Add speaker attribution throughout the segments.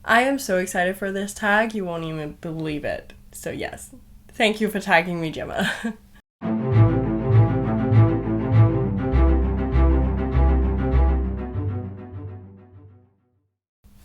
Speaker 1: I am so excited for this tag, you won't even believe it. So yes, thank you for tagging me, Gemma.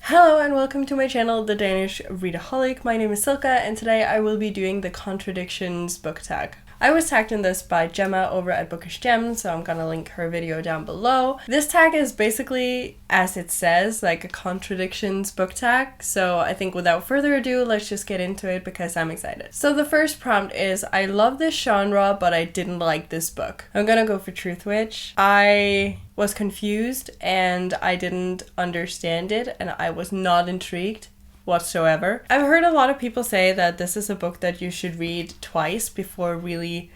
Speaker 1: Hello and welcome to my channel, The Danish Readaholic. My name is Silke and today I will be doing the Contradictions Book Tag. I was tagged in this by Gemma over at Bookish Gems, so I'm gonna link her video down below. This tag is basically, as it says, like a contradictions book tag, so I think without further ado, let's just get into it because I'm excited. So the first prompt is, I love this genre, but I didn't like this book. I'm gonna go for Truth Witch. I was confused and I didn't understand it and I was not intrigued whatsoever. I've heard a lot of people say that this is a book that you should read twice before really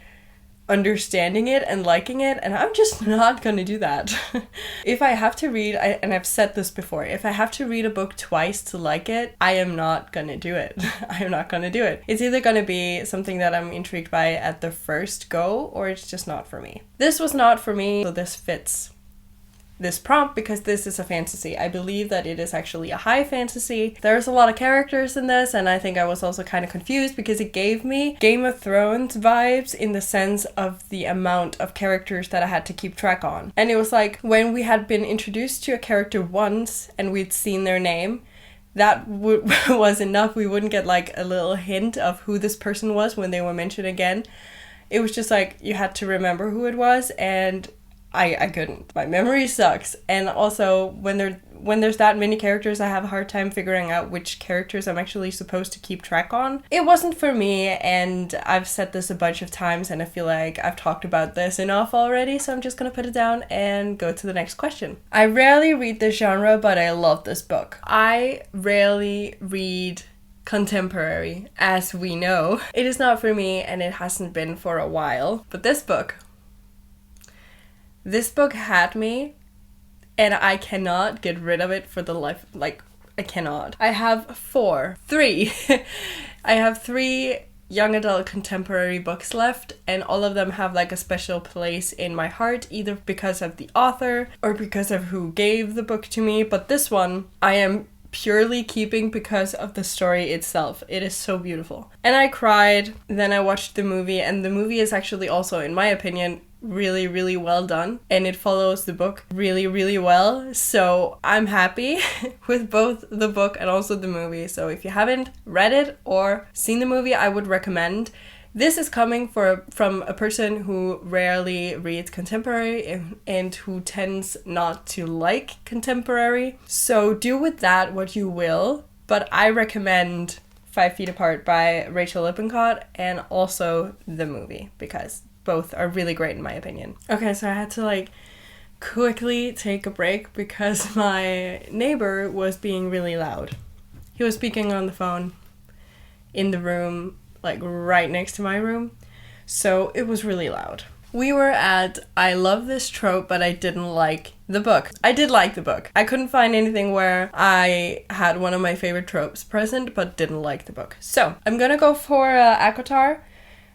Speaker 1: understanding it and liking it, and I'm just not gonna do that. If I have to read, and I've said this before, if I have to read a book twice to like it, I am not gonna do it. I am not gonna do it. It's either gonna be something that I'm intrigued by at the first go, or it's just not for me. This was not for me, so this fits this prompt because this is a fantasy. I believe that it is actually a high fantasy. There's a lot of characters in this, and I think I was also kind of confused because it gave me Game of Thrones vibes in the sense of the amount of characters that I had to keep track on. And it was like when we had been introduced to a character once and we'd seen their name, that was enough. We wouldn't get like a little hint of who this person was when they were mentioned again. It was just like you had to remember who it was, and I couldn't. My memory sucks. And also when there's that many characters, I have a hard time figuring out which characters I'm actually supposed to keep track on. It wasn't for me, and I've said this a bunch of times and I feel like I've talked about this enough already, so I'm just gonna put it down and go to the next question. I rarely read this genre, but I love this book. I rarely read contemporary, as we know. It is not for me and it hasn't been for a while, but this book had me, and I cannot get rid of it for the life, I cannot. I have three young adult contemporary books left, and all of them have like a special place in my heart, either because of the author or because of who gave the book to me, but this one I am purely keeping because of the story itself. It is so beautiful. And I cried, then I watched the movie, and the movie is actually also, in my opinion, really, really well done, and it follows the book really, really well, so I'm happy with both the book and also the movie. So if you haven't read it or seen the movie, I would recommend. This is coming from a person who rarely reads contemporary and who tends not to like contemporary, so do with that what you will, but I recommend 5 Feet Apart by Rachel Lippincott and also the movie because both are really great in my opinion. Okay, so I had to quickly take a break because my neighbor was being really loud. He was speaking on the phone in the room, right next to my room, so it was really loud. We were at I love this trope, but I didn't like the book. I did like the book. I couldn't find anything where I had one of my favorite tropes present, but didn't like the book. So I'm gonna go for ACOTAR.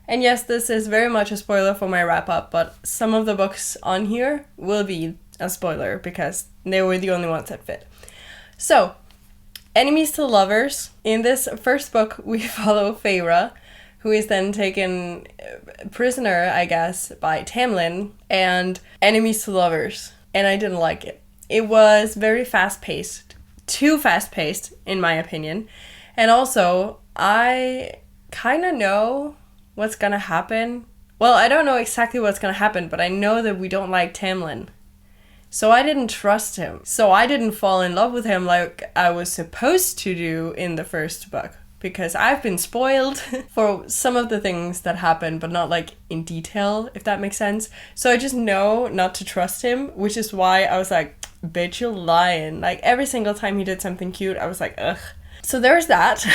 Speaker 1: And yes, this is very much a spoiler for my wrap-up, but some of the books on here will be a spoiler because they were the only ones that fit. So, enemies to lovers. In this first book, we follow Feyre, who is then taken prisoner, I guess, by Tamlin, and enemies to lovers. And I didn't like it. It was very fast-paced. Too fast-paced, in my opinion. And also, I kind of know what's gonna happen. Well, I don't know exactly what's gonna happen, but I know that we don't like Tamlin. So I didn't trust him. So I didn't fall in love with him like I was supposed to do in the first book. Because I've been spoiled for some of the things that happen, but not in detail, if that makes sense. So I just know not to trust him, which is why I was like, bitch, you're lying. Every single time he did something cute, I was like, ugh. So there's that,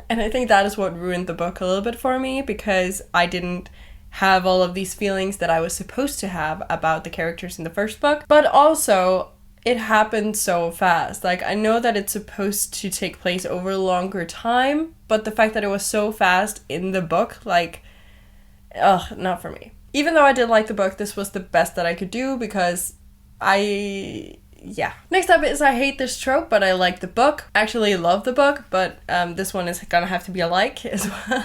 Speaker 1: and I think that is what ruined the book a little bit for me because I didn't have all of these feelings that I was supposed to have about the characters in the first book, but also it happened so fast. I know that it's supposed to take place over a longer time, but the fact that it was so fast in the book, not for me. Even though I did like the book, this was the best that I could do because I yeah. Next up is I hate this trope, but I like the book. Actually love the book, but this one is gonna have to be a like as well.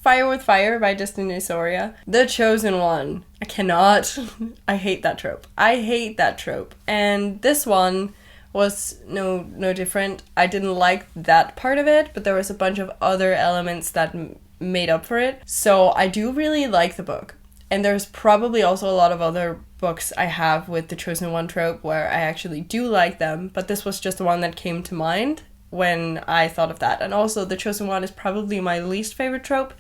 Speaker 1: Fire with Fire by Destiny Soria. The Chosen One. I cannot. I hate that trope. I hate that trope. And this one was no different. I didn't like that part of it, but there was a bunch of other elements that made up for it. So I do really like the book. And there's probably also a lot of other books I have with the Chosen One trope where I actually do like them, but this was just the one that came to mind when I thought of that. And also the Chosen One is probably my least favorite trope.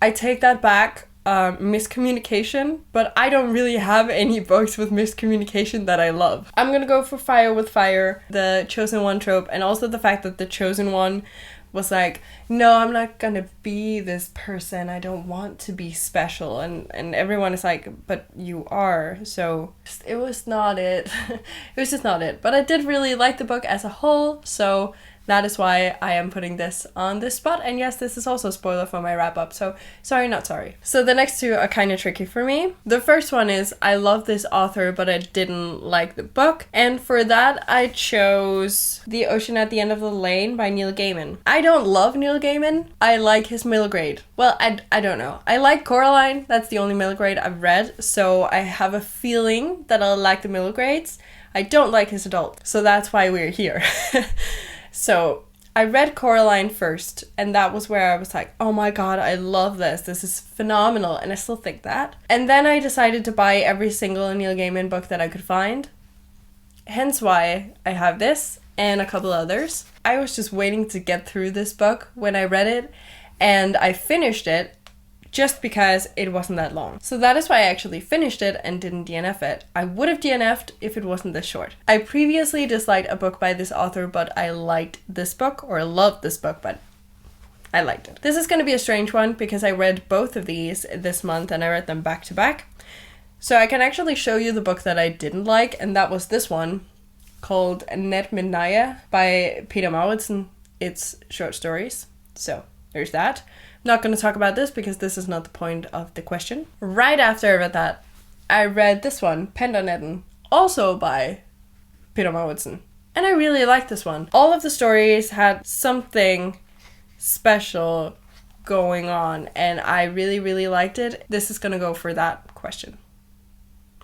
Speaker 1: I take that back, miscommunication, but I don't really have any books with miscommunication that I love. I'm gonna go for Fire with Fire, the Chosen One trope, and also the fact that the Chosen One was like, no, I'm not gonna be this person, I don't want to be special, and everyone is like, but you are, so it was not it. It was just not it, but I did really like the book as a whole, so that is why I am putting this on this spot. And yes, this is also a spoiler for my wrap up, so sorry, not sorry. So the next two are kind of tricky for me. The first one is I love this author, but I didn't like the book. And for that, I chose The Ocean at the End of the Lane by Neil Gaiman. I don't love Neil Gaiman. I like his middle grade. Well, I don't know. I like Coraline. That's the only middle grade I've read. So I have a feeling that I'll like the middle grades. I don't like his adult. So that's why we're here. So I read Coraline first, and that was where I was like, oh my god, I love this. This is phenomenal, and I still think that. And then I decided to buy every single Neil Gaiman book that I could find. Hence why I have this and a couple others. I was just waiting to get through this book when I read it, and I finished it just because it wasn't that long. So that is why I actually finished it and didn't DNF it. I would have DNF'd if it wasn't this short. I previously disliked a book by this author, but I liked this book, or loved this book, but I liked it. This is going to be a strange one because I read both of these this month and I read them back to back. So I can actually show you the book that I didn't like, and that was this one called Ned Midnight by Peter Mauritzen. It's short stories. So there's that. Not going to talk about this because this is not the point of the question. Right after I read that, I read this one, Pendanetten, also by Peter Mauritzen. And I really liked this one. All of the stories had something special going on, and I really, really liked it. This is going to go for that question.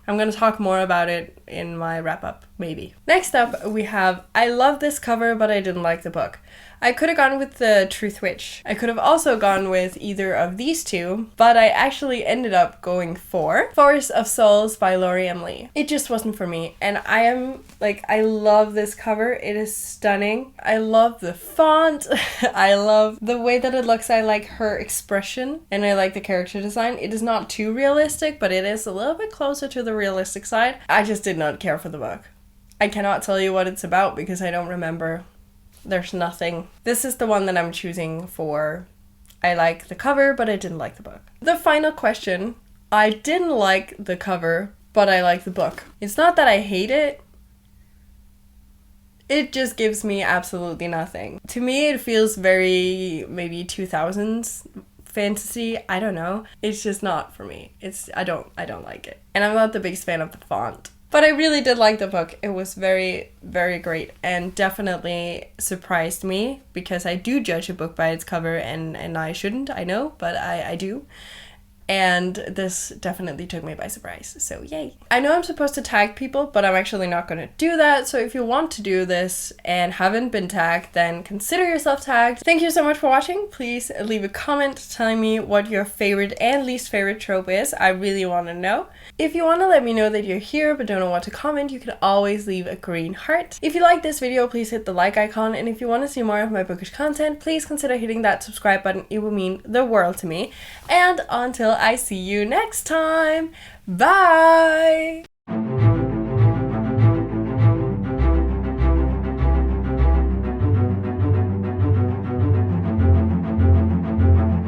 Speaker 1: I'm going to talk more about it in my wrap-up, maybe. Next up, we have I love this cover, but I didn't like the book. I could have gone with the Truth Witch. I could have also gone with either of these two, but I actually ended up going for Forrest of Souls by Laurie M. Lee. It just wasn't for me, and I love this cover. It is stunning. I love the font. I love the way that it looks. I like her expression, and I like the character design. It is not too realistic, but it is a little bit closer to the realistic side. I just did not care for the book. I cannot tell you what it's about because I don't remember. There's nothing. This is the one that I'm choosing for. I like the cover, but I didn't like the book. The final question. I didn't like the cover, but I like the book. It's not that I hate it. It just gives me absolutely nothing. To me, it feels very maybe 2000s fantasy. I don't know. It's just not for me. I don't like it. And I'm not the biggest fan of the font. But I really did like the book. It was very, very great and definitely surprised me because I do judge a book by its cover and I shouldn't, I know, but I do. And this definitely took me by surprise, so yay. I know I'm supposed to tag people, but I'm actually not going to do that, so if you want to do this and haven't been tagged, then consider yourself tagged. Thank you so much for watching. Please leave a comment telling me what your favorite and least favorite trope is. I really want to know. If you want to let me know that you're here but don't know what to comment, you can always leave a green heart. If you like this video, please hit the like icon, and if you want to see more of my bookish content, please consider hitting that subscribe button. It will mean the world to me. And until I see you next time, bye!